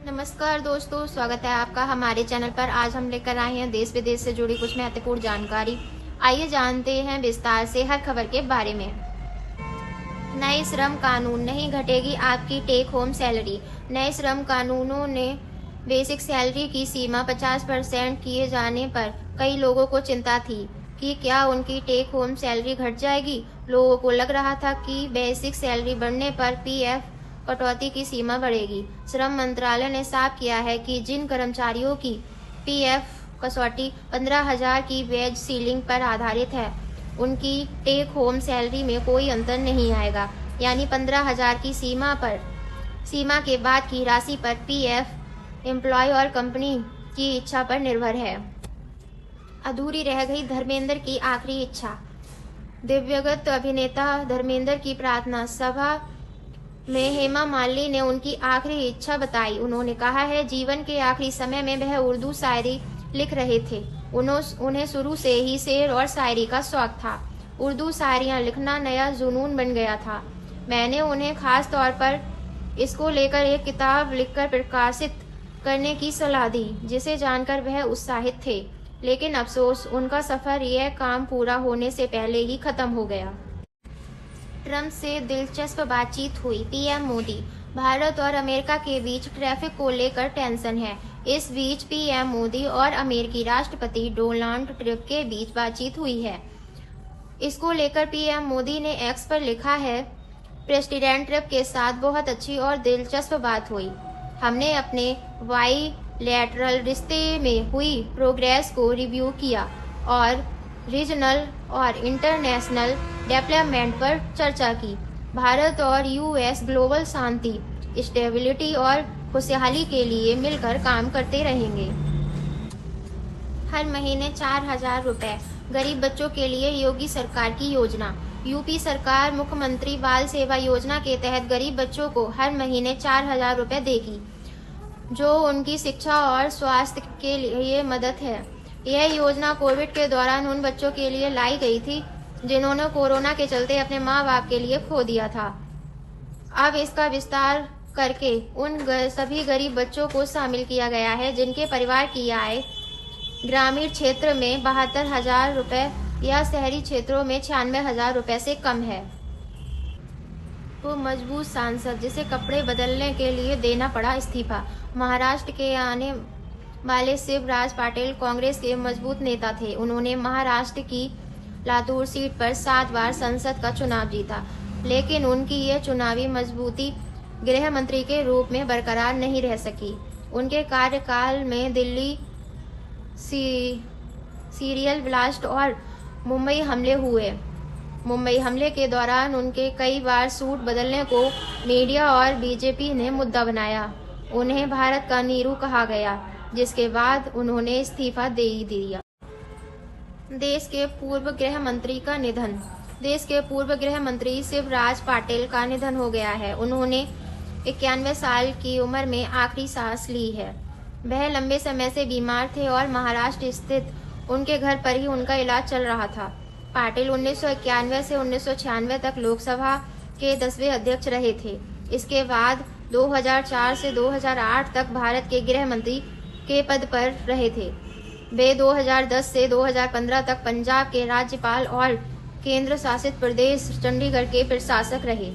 नमस्कार दोस्तों, स्वागत है आपका हमारे चैनल पर। आज हम लेकर आए हैं देश विदेश से जुड़ी कुछ महत्वपूर्ण जानकारी। आइए जानते हैं विस्तार से हर खबर के बारे में। नए श्रम कानून, नहीं घटेगी आपकी टेक होम सैलरी। नए श्रम कानूनों ने बेसिक सैलरी की सीमा 50% किए जाने पर कई लोगों को चिंता थी कि क्या उनकी टेक होम सैलरी घट जाएगी। लोगों को लग रहा था कि बेसिक सैलरी बढ़ने पर पीएफ कटौती की सीमा बढ़ेगी। श्रम मंत्रालय ने साफ किया है कि जिन कर्मचारियों की पीएफ कसौटी 15,000 की वेज सीलिंग पर आधारित है, उनकी टेक होम सैलरी में कोई अंतर नहीं आएगा। यानी 15,000 की सीमा के बाद की राशि पर पीएफ एम्प्लॉय और कंपनी की इच्छा पर निर्भर है। अधूरी रह गई धर्मेंद्र की आखिरी इच्छा। दिवंगत अभिनेता धर्मेंद्र की प्रार्थना सभा में हेमा मालिनी ने उनकी आखिरी इच्छा बताई। उन्होंने कहा है, जीवन के आखिरी समय में वह उर्दू शायरी लिख रहे थे। उन्हें शुरू से ही शेर और शायरी का शौक था। उर्दू शायरियाँ लिखना नया जुनून बन गया था। मैंने उन्हें खास तौर पर इसको लेकर एक किताब लिखकर प्रकाशित करने की सलाह दी, जिसे जानकर वह उत्साहित थे। लेकिन अफसोस, उनका सफर यह काम पूरा होने से पहले ही खत्म हो गया। ट्रंप से दिलचस्प बातचीत हुई। पीएम मोदी। भारत और अमेरिका के बीच ट्रैफिक को लेकर टेंशन है। इस बीच पीएम मोदी और अमेरिकी राष्ट्रपति डोनाल्ड ट्रंप के बीच बातचीत हुई है। इसको लेकर पीएम मोदी ने एक्स पर लिखा है, प्रेसिडेंट ट्रंप के साथ बहुत अच्छी और दिलचस्प बात हुई। हमने अपने बाइलैटरल रिश्ते में हुई प्रोग्रेस को रिव्यू किया और रीजनल और इंटरनेशनल डेवलपमेंट पर चर्चा की। भारत और यूएस ग्लोबल शांति, स्टेबिलिटी और खुशहाली के लिए मिलकर काम करते रहेंगे। हर महीने 4,000 रुपए गरीब बच्चों के लिए योगी सरकार की योजना। यूपी सरकार मुख्यमंत्री बाल सेवा योजना के तहत गरीब बच्चों को हर महीने 4,000 रुपए देगी, जो उनकी शिक्षा और स्वास्थ्य के लिए मदद है। यह योजना कोविड के दौरान उन बच्चों के लिए लाई गई थी जिन्होंने कोरोना के चलते अपने माँ बाप के लिए खो दिया था। अब इसका विस्तार करके उन सभी गरीब बच्चों को शामिल किया गया है जिनके परिवार की आय ग्रामीण क्षेत्र में 72,000 रुपए या शहरी क्षेत्रों में 96,000 रुपए से कम है। तो मजबूत सांसद, जिसे कपड़े बदलने के लिए देना पड़ा इस्तीफा। महाराष्ट्र के आने वाले शिवराज पाटिल कांग्रेस के मजबूत नेता थे। उन्होंने महाराष्ट्र की लातूर सीट पर 7 बार संसद का चुनाव जीता, लेकिन उनकी यह चुनावी मजबूती गृह मंत्री के रूप में बरकरार नहीं रह सकी। उनके कार्यकाल में दिल्ली सीरियल ब्लास्ट और मुंबई हमले हुए। मुंबई हमले के दौरान उनके कई बार सूट बदलने को मीडिया और बीजेपी ने मुद्दा बनाया। उन्हें भारत का नीरू कहा गया, जिसके बाद उन्होंने इस्तीफा दे दिया। देश के पूर्व गृह मंत्री का निधन। देश के पूर्व गृह मंत्री शिवराज पाटिल का निधन हो गया है। उन्होंने 91 साल की उम्र में आखिरी सांस ली है। वह लंबे समय से बीमार थे और महाराष्ट्र स्थित उनके घर पर ही उनका इलाज चल रहा था। पाटिल 1991 से 1996 तक लोकसभा के 10वें अध्यक्ष रहे थे। इसके बाद 2004 से 2008 तक भारत के गृह मंत्री के पद पर रहे थे। वे 2010 से 2015 तक पंजाब के राज्यपाल और केंद्र शासित प्रदेश चंडीगढ़ के प्रशासक रहे।